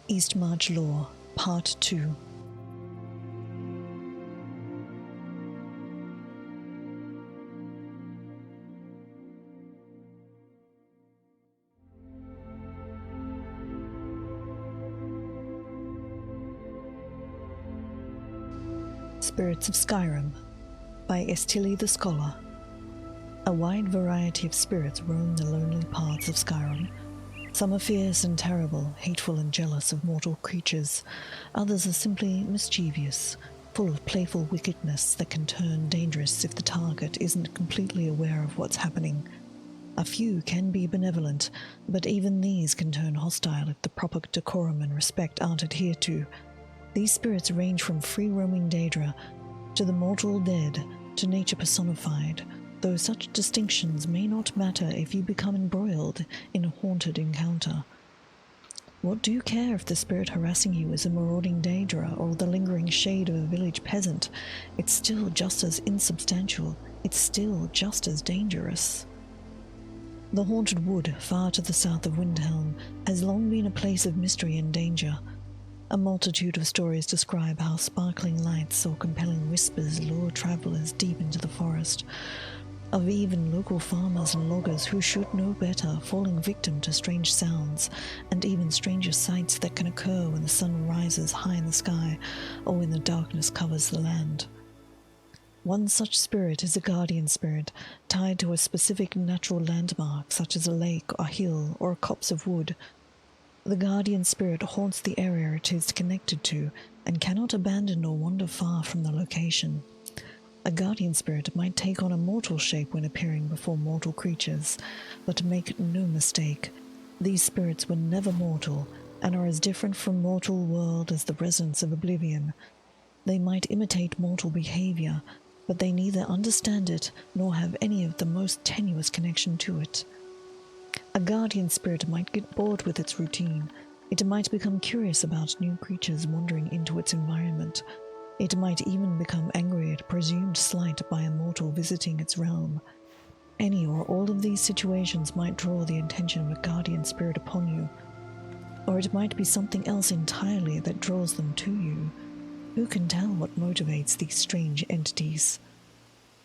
Eastmarch Lore, Part 2. Spirits of Skyrim by Estili the Scholar. A wide variety of spirits roam the lonely paths of Skyrim. Some are fierce and terrible, hateful and jealous of mortal creatures. Others are simply mischievous, full of playful wickedness that can turn dangerous if the target isn't completely aware of what's happening. A few can be benevolent, but even these can turn hostile if the proper decorum and respect aren't adhered to. These spirits range from free-roaming Daedra to the mortal dead to nature personified, though such distinctions may not matter if you become embroiled in a haunted encounter. What do you care if the spirit harassing you is a marauding Daedra or the lingering shade of a village peasant? It's still just as insubstantial. It's still just as dangerous. The haunted wood, far to the south of Windhelm, has long been a place of mystery and danger. A multitude of stories describe how sparkling lights or compelling whispers lure travelers deep into the forest, of even local farmers and loggers who should know better falling victim to strange sounds and even stranger sights that can occur when the sun rises high in the sky or when the darkness covers the land. One such spirit is a guardian spirit tied to a specific natural landmark such as a lake, a hill, or a copse of wood. The guardian spirit haunts the area it is connected to and cannot abandon or wander far from the location. A guardian spirit might take on a mortal shape when appearing before mortal creatures, but make no mistake, these spirits were never mortal and are as different from mortal world as the residents of Oblivion. They might imitate mortal behavior, but they neither understand it nor have any of the most tenuous connection to it. A guardian spirit might get bored with its routine. It might become curious about new creatures wandering into its environment. It might even become angry at presumed slight by a mortal visiting its realm. Any or all of these situations might draw the attention of a guardian spirit upon you, or it might be something else entirely that draws them to you. Who can tell what motivates these strange entities?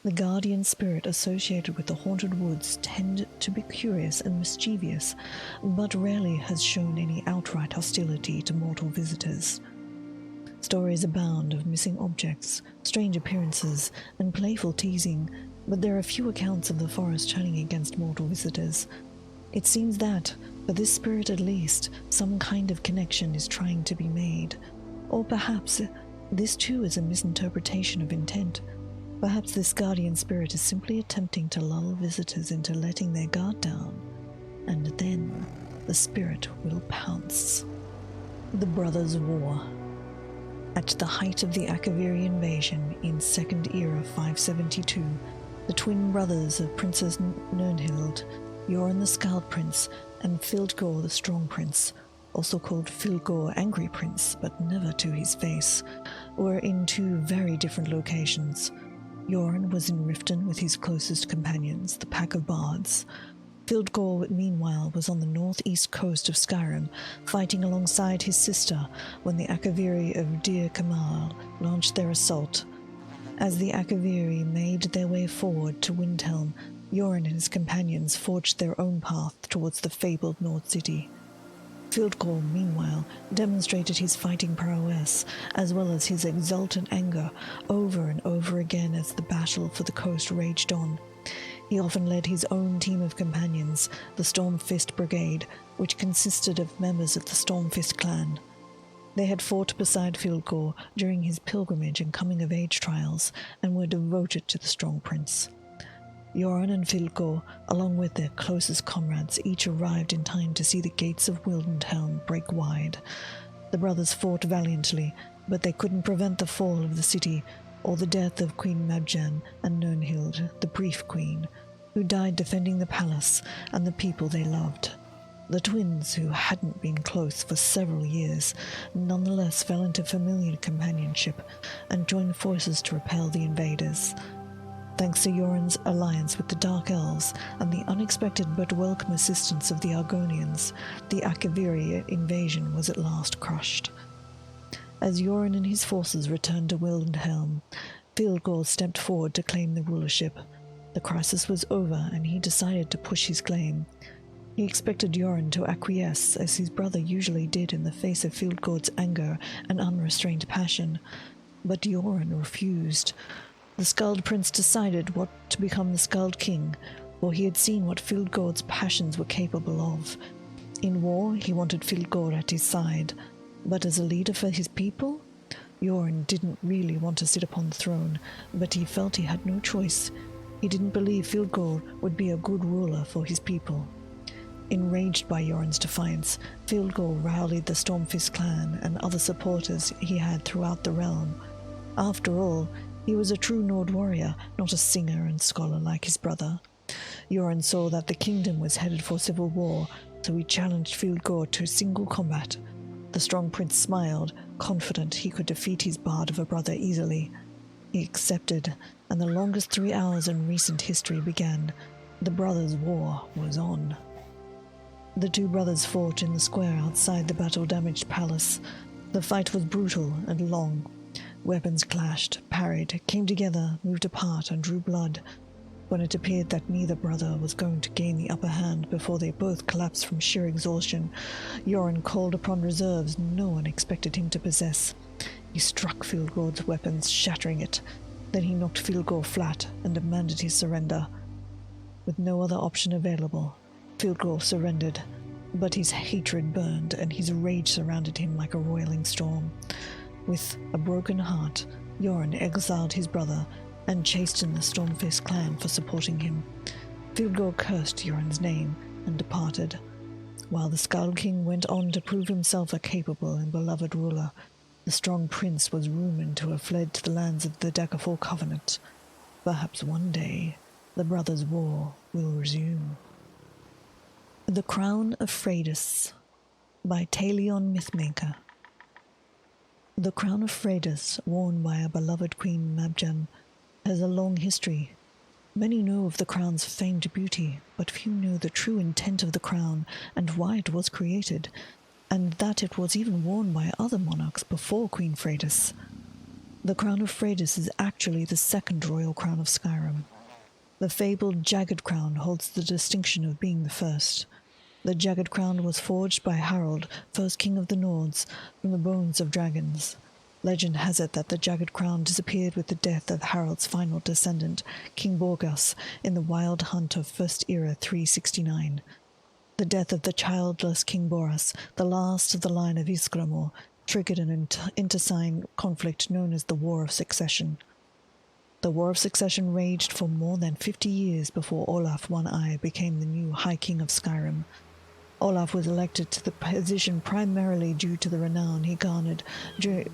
The guardian spirit associated with the haunted woods tend to be curious and mischievous, but rarely has shown any outright hostility to mortal visitors. Stories abound of missing objects, strange appearances, and playful teasing, but there are few accounts of the forest turning against mortal visitors. It seems that, for this spirit at least, some kind of connection is trying to be made. Or perhaps this too is a misinterpretation of intent. Perhaps this guardian spirit is simply attempting to lull visitors into letting their guard down, and then the spirit will pounce. The Brothers' War. At the height of the Akaviri invasion in Second Era 572, the twin brothers of Princess Nirnhild, Yoren the Scald Prince and Fildgor the Strong Prince, also called Fildgor Angry Prince but never to his face, were in two very different locations. Yoren was in Riften with his closest companions, the Pack of Bards. Fildgor, meanwhile, was on the northeast coast of Skyrim, fighting alongside his sister when the Akaviri of Dir Kamal launched their assault. As the Akaviri made their way forward to Windhelm, Yoren and his companions forged their own path towards the fabled North City. Fildgor, meanwhile, demonstrated his fighting prowess, as well as his exultant anger, over and over again as the battle for the coast raged on. He often led his own team of companions, the Stormfist Brigade, which consisted of members of the Stormfist Clan. They had fought beside Fildgor during his pilgrimage and coming-of-age trials, and were devoted to the Strong Prince. Yoren and Fildgor, along with their closest comrades, each arrived in time to see the gates of Windhelm break wide. The brothers fought valiantly, but they couldn't prevent the fall of the city, or the death of Queen Mabjan and Nirnhild, the Brief Queen, who died defending the palace and the people they loved. The twins, who hadn't been close for several years, nonetheless fell into familiar companionship and joined forces to repel the invaders. Thanks to Yoren's alliance with the Dark Elves and the unexpected but welcome assistance of the Argonians, the Akaviri invasion was at last crushed. As Yoren and his forces returned to Wildenhelm, Fieldgore stepped forward to claim the rulership. The crisis was over, and he decided to push his claim. He expected Yoren to acquiesce, as his brother usually did in the face of Fieldgore's anger and unrestrained passion, but Yoren refused. The Skald Prince decided what to become the Skald King, for he had seen what Fieldgore's passions were capable of. In war, he wanted Fieldgore at his side, but as a leader for his people? Yoren didn't really want to sit upon the throne, but he felt he had no choice. He didn't believe Fieldgore would be a good ruler for his people. Enraged by Yoren's defiance, Fieldgore rallied the Stormfist Clan and other supporters he had throughout the realm. After all, he was a true Nord warrior, not a singer and scholar like his brother. Yoren saw that the kingdom was headed for civil war, so he challenged Fieldgore to single combat. The strong prince smiled, confident he could defeat his bard of a brother easily. He accepted, and the longest 3 hours in recent history began. The brothers' war was on. The two brothers fought in the square outside the battle-damaged palace. The fight was brutal and long. Weapons clashed, parried, came together, moved apart, and drew blood. When it appeared that neither brother was going to gain the upper hand before they both collapsed from sheer exhaustion, Yoren called upon reserves no one expected him to possess. He struck Fieldgore's weapons, shattering it. Then he knocked Fieldgore flat and demanded his surrender. With no other option available, Fieldgore surrendered, but his hatred burned and his rage surrounded him like a roiling storm. With a broken heart, Yoren exiled his brother and chastened the Stormfist clan for supporting him. Fieldgore cursed Yoren's name and departed, while the Skald King went on to prove himself a capable and beloved ruler. The strong prince was rumored to have fled to the lands of the Daggerfall Covenant. Perhaps one day, the brothers' war will resume. The Crown of Freydis by Talion Mythmaker. The Crown of Freydis, worn by our beloved Queen Mabjan, has a long history. Many know of the crown's famed beauty, but few know the true intent of the crown and why it was created, and that it was even worn by other monarchs before Queen Freydis. The Crown of Freydis is actually the second royal crown of Skyrim. The fabled Jagged Crown holds the distinction of being the first. The Jagged Crown was forged by Harald, first king of the Nords, from the bones of dragons. Legend has it that the Jagged Crown disappeared with the death of Harald's final descendant, King Borgas, in the wild hunt of First Era 369. The death of the childless King Boras, the last of the line of Ysgramor, triggered an internecine conflict known as the War of Succession. The War of Succession raged for more than 50 years before Olaf One-Eye became the new High King of Skyrim. Olaf was elected to the position primarily due to the renown he garnered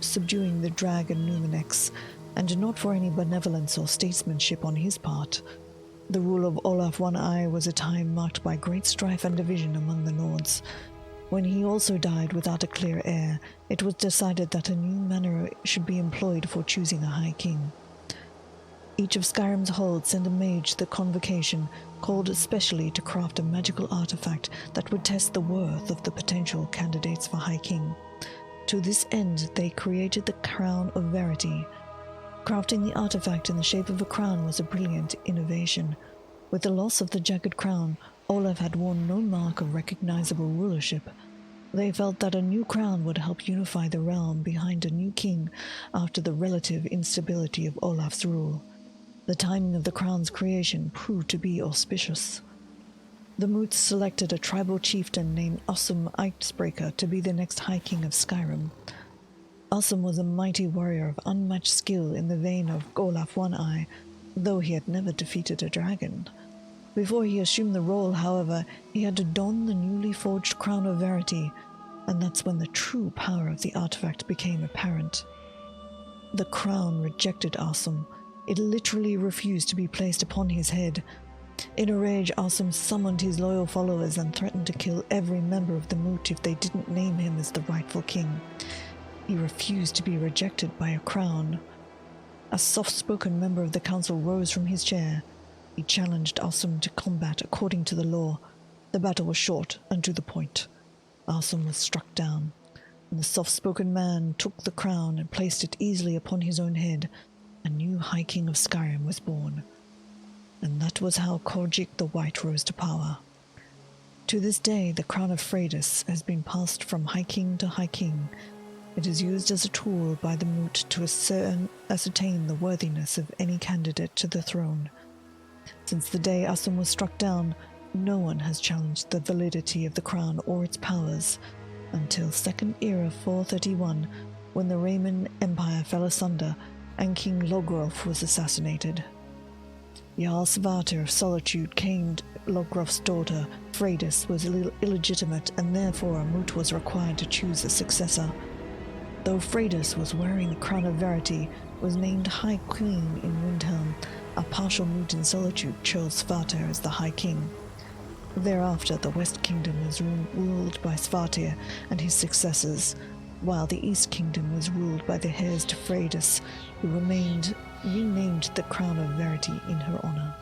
subduing the dragon Numenex, and not for any benevolence or statesmanship on his part. The rule of Olaf One-Eye was a time marked by great strife and division among the Nords. When he also died without a clear heir, it was decided that a new manner should be employed for choosing a High King. Each of Skyrim's holds sent a mage to the convocation, called especially to craft a magical artifact that would test the worth of the potential candidates for High King. To this end, they created the Crown of Verity. Crafting the artifact in the shape of a crown was a brilliant innovation. With the loss of the Jagged Crown, Olaf had worn no mark of recognizable rulership. They felt that a new crown would help unify the realm behind a new king after the relative instability of Olaf's rule. The timing of the crown's creation proved to be auspicious. The Moots selected a tribal chieftain named Ossum Icebreaker to be the next High King of Skyrim. Ossum was a mighty warrior of unmatched skill in the vein of Olaf One-Eye, though he had never defeated a dragon. Before he assumed the role, however, he had to don the newly forged Crown of Verity, and that's when the true power of the artifact became apparent. The crown rejected Ossum. It literally refused to be placed upon his head. In a rage, Ossum summoned his loyal followers and threatened to kill every member of the Moot if they didn't name him as the rightful king. He refused to be rejected by a crown. A soft-spoken member of the council rose from his chair. He challenged Alsum to combat according to the law. The battle was short and to the point. Alsum was struck down, and the soft-spoken man took the crown and placed it easily upon his own head. A new High King of Skyrim was born. And that was how Korjik the White rose to power. To this day, the Crown of Freydis has been passed from High King to High King. It is used as a tool by the Moot to ascertain the worthiness of any candidate to the throne. Since the day Assum was struck down, no one has challenged the validity of the crown or its powers, until Second Era 431, when the Rayman Empire fell asunder and King Logrolf was assassinated. Jarl Svartir of Solitude claimed Logrolf's daughter, Freydis, was illegitimate, and therefore a Moot was required to choose a successor. Though Freydis was wearing the Crown of Verity, was named High Queen in Windhelm, a partial Moot in Solitude chose Svartir as the High King. Thereafter, the West Kingdom was ruled by Svartir and his successors, while the East Kingdom was ruled by the heirs to Freydis, who renamed the Crown of Verity in her honor.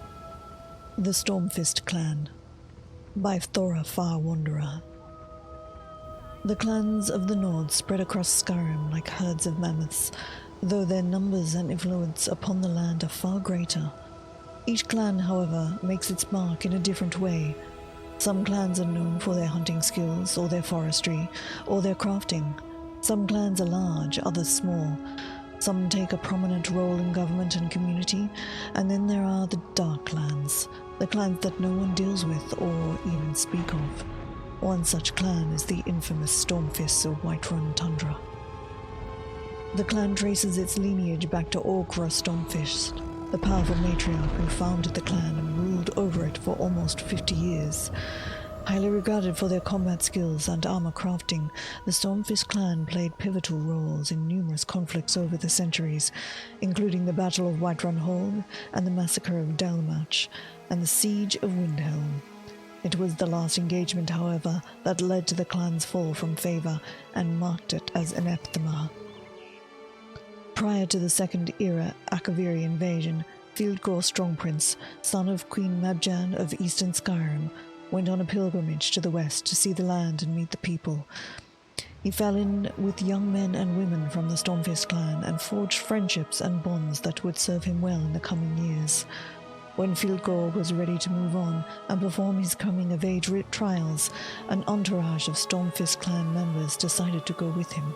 The Stormfist Clan, by Thora Far Wanderer. The clans of the Nord spread across Skyrim like herds of mammoths, though their numbers and influence upon the land are far greater. Each clan, however, makes its mark in a different way. Some clans are known for their hunting skills, or their forestry, or their crafting. Some clans are large, others small. Some take a prominent role in government and community, and then there are the Dark Clans, the clans that no one deals with or even speak of. One such clan is the infamous Stormfists of Whiterun Tundra. The clan traces its lineage back to Orkra Stormfist, the powerful matriarch who founded the clan and ruled over it for almost 50 years. Highly regarded for their combat skills and armor crafting, the Stormfist clan played pivotal roles in numerous conflicts over the centuries, including the Battle of Whiterun Hold and the Massacre of Dalmatch and the Siege of Windhelm. It was the last engagement, however, that led to the clan's fall from favor and marked it as anathema. Prior to the Second Era Akaviri invasion, Fieldgore Strongprince, son of Queen Mabjan of Eastern Skyrim, went on a pilgrimage to the west to see the land and meet the people. He fell in with young men and women from the Stormfist clan and forged friendships and bonds that would serve him well in the coming years. When Fieldgore was ready to move on and perform his coming-of-age trials, an entourage of Stormfist clan members decided to go with him.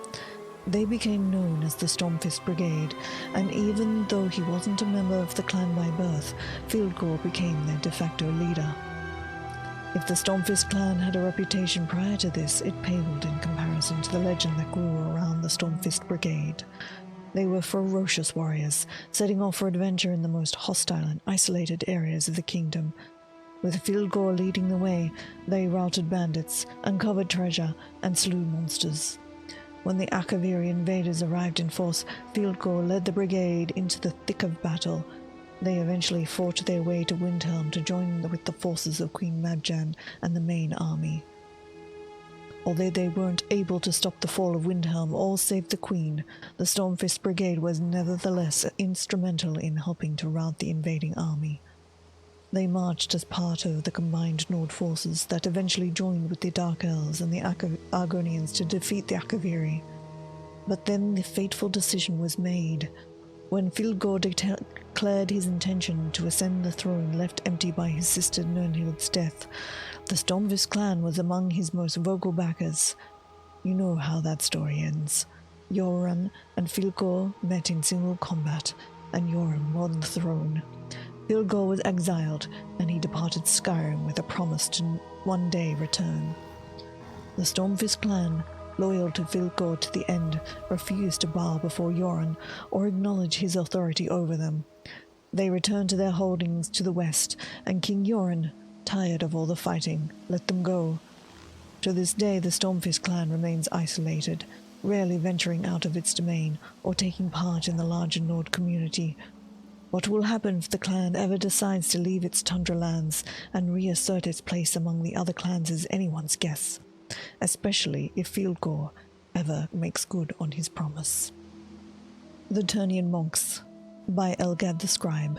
They became known as the Stormfist Brigade, and even though he wasn't a member of the clan by birth, Fieldgore became their de facto leader. If the Stormfist clan had a reputation prior to this, it paled in comparison to the legend that grew around the Stormfist Brigade. They were ferocious warriors, setting off for adventure in the most hostile and isolated areas of the kingdom. With Fieldgore leading the way, they routed bandits, uncovered treasure, and slew monsters. When the Akaviri invaders arrived in force, Fieldgore led the brigade into the thick of battle. They eventually fought their way to Windhelm to join with the forces of Queen Mabjan and the main army. Although they weren't able to stop the fall of Windhelm, all save the Queen, the Stormfist Brigade was nevertheless instrumental in helping to rout the invading army. They marched as part of the combined Nord forces that eventually joined with the Dark Elves and the Argonians to defeat the Akaviri. But then the fateful decision was made. When Fieldgore declared his intention to ascend the throne left empty by his sister Nirnhild's death, the Stormfist clan was among his most vocal backers. You know how that story ends. Yoran and Fieldgore met in single combat, and Yoran won the throne. Fieldgore was exiled, and he departed Skyrim with a promise to one day return. The Stormfist clan, loyal to Fieldgore to the end, refused to bow before Yoran or acknowledge his authority over them. They returned to their holdings to the west, and King Yoran, tired of all the fighting, let them go. To this day, the Stormfist clan remains isolated, rarely venturing out of its domain or taking part in the larger Nord community. What will happen if the clan ever decides to leave its tundra lands and reassert its place among the other clans is anyone's guess, especially if Fieldgore ever makes good on his promise. The Turnian Monks, by Elgad the Scribe.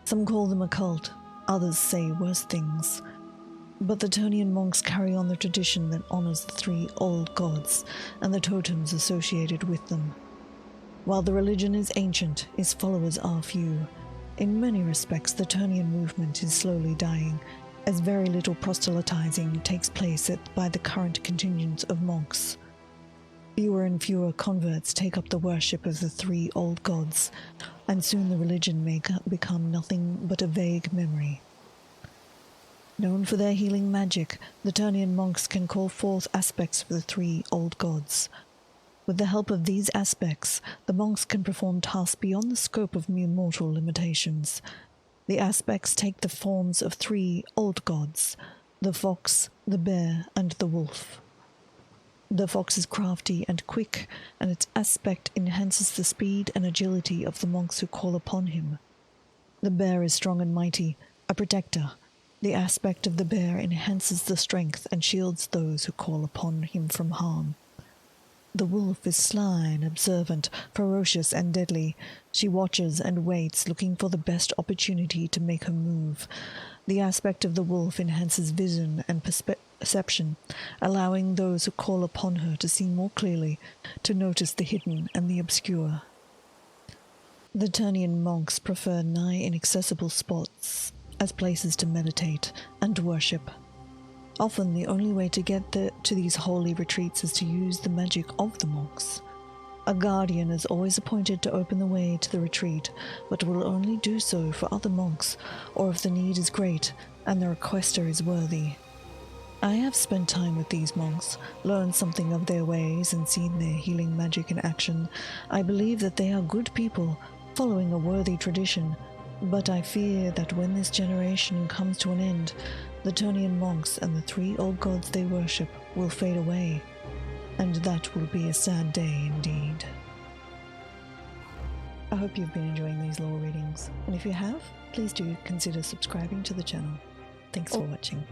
Some call them a cult, others say worse things. But the Turnian monks carry on the tradition that honors the three old gods and the totems associated with them. While the religion is ancient, its followers are few. In many respects, the Turnian movement is slowly dying, as very little proselytizing takes place by the current contingent of monks. Fewer and fewer converts take up the worship of the three old gods, and soon the religion may become nothing but a vague memory. Known for their healing magic, the Turnian monks can call forth aspects of the three old gods. With the help of these aspects, the monks can perform tasks beyond the scope of mere mortal limitations. The aspects take the forms of three old gods, the fox, the bear, and the wolf. The fox is crafty and quick, and its aspect enhances the speed and agility of the monks who call upon him. The bear is strong and mighty, a protector. The aspect of the bear enhances the strength and shields those who call upon him from harm. The wolf is sly and observant, ferocious and deadly. She watches and waits, looking for the best opportunity to make her move. The aspect of the wolf enhances vision and perception, allowing those who call upon her to see more clearly, to notice the hidden and the obscure. The Turnian monks prefer nigh inaccessible spots as places to meditate and worship. Often the only way to get to these holy retreats is to use the magic of the monks. A guardian is always appointed to open the way to the retreat, but will only do so for other monks, or if the need is great and the requester is worthy. I have spent time with these monks, learned something of their ways, and seen their healing magic in action. I believe that they are good people, following a worthy tradition, but I fear that when this generation comes to an end, the Turnian monks and the three old gods they worship will fade away, and that will be a sad day indeed. I hope you've been enjoying these lore readings, and if you have, please do consider subscribing to the channel. Thanks for watching.